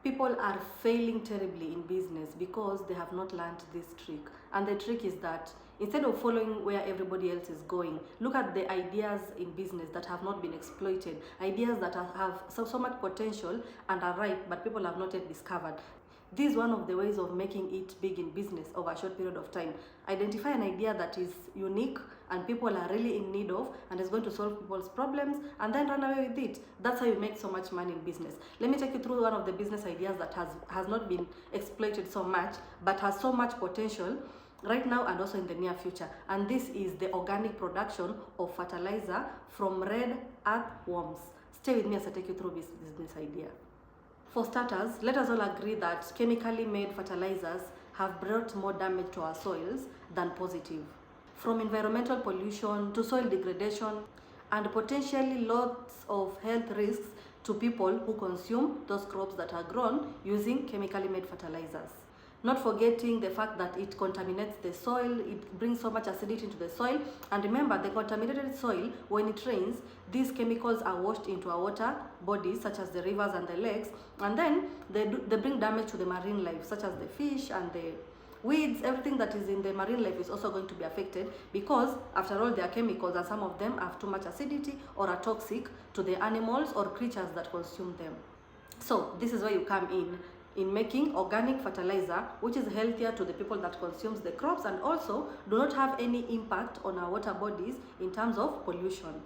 People are failing terribly in business because they have not learned this trick. And the trick is that instead of following where everybody else is going, look at the ideas in business that have not been exploited, ideas that have so much potential and are ripe, but people have not yet discovered. This is one of the ways of making it big in business over a short period of time. Identify an idea that is unique and people are really in need of and is going to solve people's problems, and then run away with it. That's how you make so much money in business. Let me take you through one of the business ideas that has not been exploited so much but has so much potential right now and also in the near future. And this is the organic production of fertilizer from red earthworms. Stay with me as I take you through this business idea. For starters, let us all agree that chemically made fertilizers have brought more damage to our soils than positive. From environmental pollution to soil degradation and potentially lots of health risks to people who consume those crops that are grown using chemically made fertilizers. Not forgetting the fact that it contaminates the soil, it brings so much acidity into the soil. And remember, the contaminated soil, when it rains, these chemicals are washed into our water bodies, such as the rivers and the lakes, and then they bring damage to the marine life, such as the fish and the weeds. Everything that is in the marine life is also going to be affected because, after all, they are chemicals and some of them have too much acidity or are toxic to the animals or creatures that consume them. So this is where you come in making organic fertilizer, which is healthier to the people that consumes the crops and also do not have any impact on our water bodies in terms of pollution.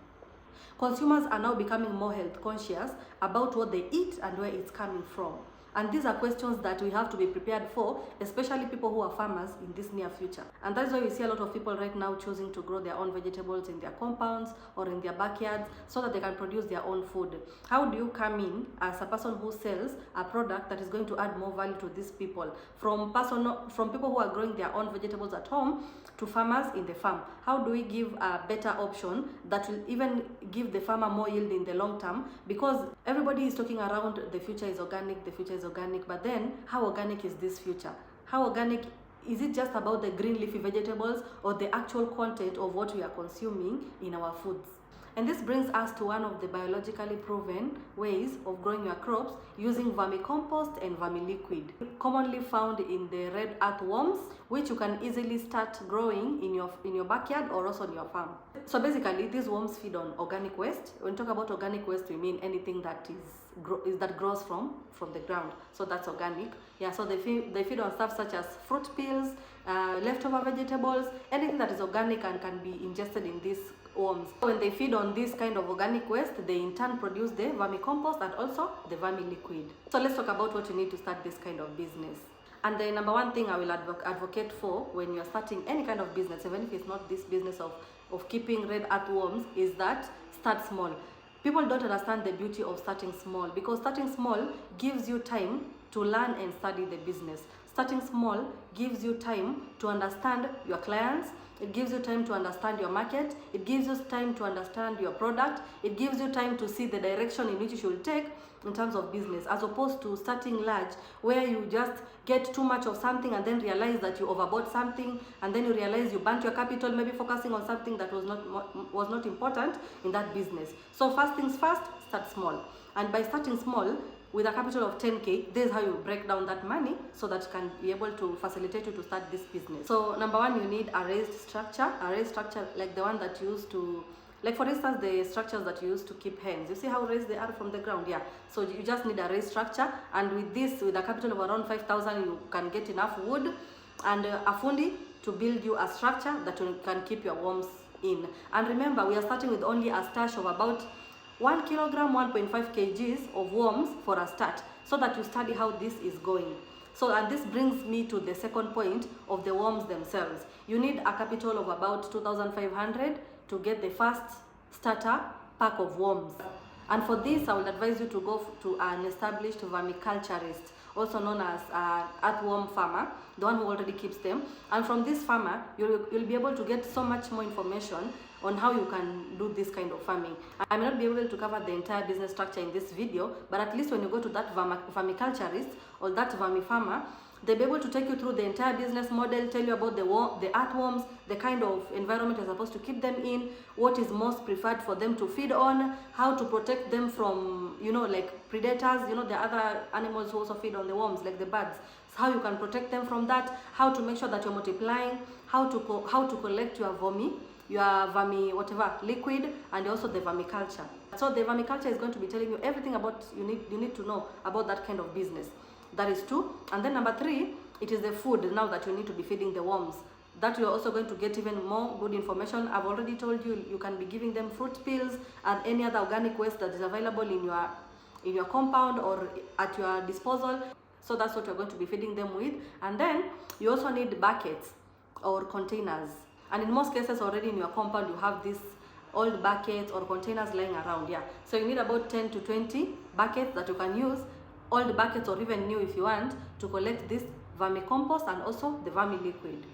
Consumers are now becoming more health conscious about what they eat and where it's coming from. And these are questions that we have to be prepared for, especially people who are farmers in this near future. And that's why we see a lot of people right now choosing to grow their own vegetables in their compounds or in their backyards so that they can produce their own food. How do you come in as a person who sells a product that is going to add more value to these people? From people who are growing their own vegetables at home to farmers in the farm. How do we give a better option that will even give the farmer more yield in the long term? Because everybody is talking around the future is organic, the future is organic, but then how organic is this future? How organic is it? Just about the green leafy vegetables or the actual content of what we are consuming in our foods? And this brings us to one of the biologically proven ways of growing your crops using vermicompost and vermiliquid, commonly found in the red earthworms, which you can easily start growing in your backyard or also on your farm. So basically, these worms feed on organic waste. When we talk about organic waste, we mean anything that that grows from the ground. So that's organic. Yeah. So they feed on stuff such as fruit peels, leftover vegetables, anything that is organic and can be ingested in these worms. When they feed on this kind of organic waste, they in turn produce the vermicompost and also the vermiliquid. So let's talk about what you need to start this kind of business. And the number one thing I will advocate for when you're starting any kind of business, even if it's not this business of keeping red earthworms, is that start small. People don't understand the beauty of starting small because starting small gives you time to learn and study the business. Starting small gives you time to understand your clients. It gives you time to understand your market. It gives you time to understand your product. It gives you time to see the direction in which you should take in terms of business, as opposed to starting large where you just get too much of something and then realize that you overbought something, and then you realize you burnt your capital, maybe focusing on something that was not important in that business. So first things first, start small. And by starting small, with a capital of 10K, this is how you break down that money so that you can be able to facilitate you to start this business. So number one, you need a raised structure like the one that you use to, like for instance, the structures that you use to keep hens. You see how raised they are from the ground? Yeah. So you just need a raised structure, and with a capital of around 5,000, you can get enough wood and a fundi to build you a structure that you can keep your worms in. And remember, we are starting with only a stash of about 1 kilogram, 1.5 kgs of worms for a start, so that you study how this is going. So, and this brings me to the second point of the worms themselves. You need a capital of about 2,500 to get the first starter pack of worms. And for this, I will advise you to go to an established vermiculturist, also known as an earthworm farmer, the one who already keeps them. And from this farmer, you'll be able to get so much more information on how you can do this kind of farming. I may not be able to cover the entire business structure in this video, but at least when you go to that vermiculturist or that vermi farmer, They'll be able to take you through the entire business model, tell you about the earthworms, the kind of environment you're supposed to keep them in, what is most preferred for them to feed on, how to protect them from, like predators, the other animals who also feed on the worms, like the birds. So how you can protect them from that, how to make sure that you're multiplying, how to collect your vermi whatever liquid, and also the vermiculture. So the vermiculture is going to be telling you everything about you need to know about that kind of business. That is 2. And then number 3, it is the food now that you need to be feeding the worms. That you're also going to get even more good information. I've already told you, you can be giving them fruit peels and any other organic waste that is available in your compound or at your disposal. So that's what you're going to be feeding them with. And then you also need buckets or containers. And in most cases already in your compound you have these old buckets or containers lying around. Yeah. So you need about 10 to 20 buckets that you can use, old buckets or even new if you want, to collect this vermicompost and also the vermi liquid.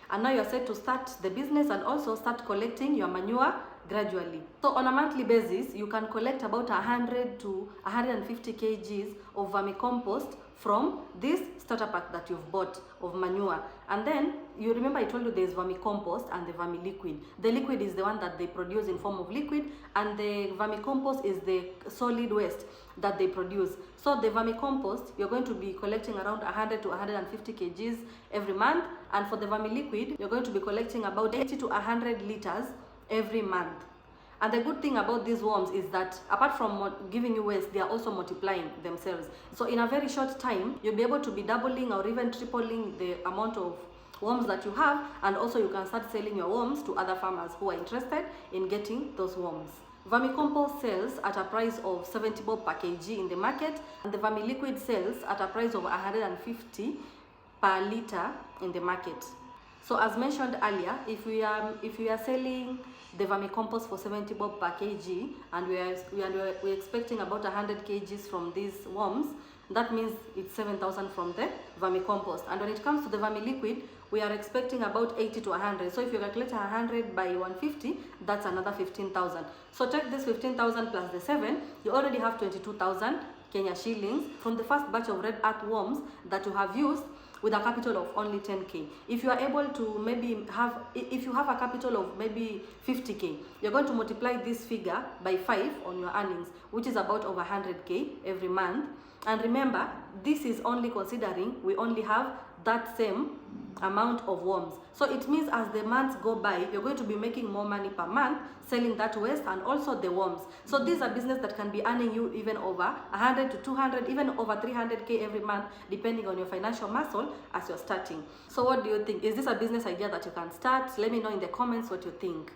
And now you're set to start the business and also start collecting your manure gradually. So on a monthly basis, you can collect about 100 to 150 kgs of vermicompost from this starter pack that you've bought of manure. And then you remember I told you there's vermicompost and the vermi liquid. The liquid is the one that they produce in form of liquid, and the vermicompost is the solid waste that they produce. So the vermicompost, you're going to be collecting around 100 to 150 kgs every month, and for the vermi liquid, you're going to be collecting about 80 to 100 liters every month. And the good thing about these worms is that apart from giving you waste, they are also multiplying themselves. So in a very short time, you'll be able to be doubling or even tripling the amount of worms that you have, and also you can start selling your worms to other farmers who are interested in getting those worms. Vermicompost sells at a price of 70 bob per kg in the market, and the vermi liquid sells at a price of 150 per liter in the market. So as mentioned earlier, if we are selling the vermicompost for 70 bob per kg, and we're expecting about 100 kgs from these worms, that means it's 7,000 from the vermicompost. And when it comes to the vermi liquid, we are expecting about 80 to 100. So if you calculate 100 by 150, that's another 15,000. So take this 15,000 plus the 7, you already have 22,000 Kenya shillings from the first batch of red earthworms that you have used, with a capital of only 10k. If you are able to if you have a capital of maybe 50k, you're going to multiply this figure by 5 on your earnings, which is about over 100k every month. And remember, this is only considering we only have that same amount of worms. So it means as the months go by, you're going to be making more money per month selling that waste and also the worms. So this is a business that can be earning you even over 100 to 200, even over 300k every month, depending on your financial muscle as you're starting. So what do you think? Is this a business idea that you can start? Let me know in the comments what you think.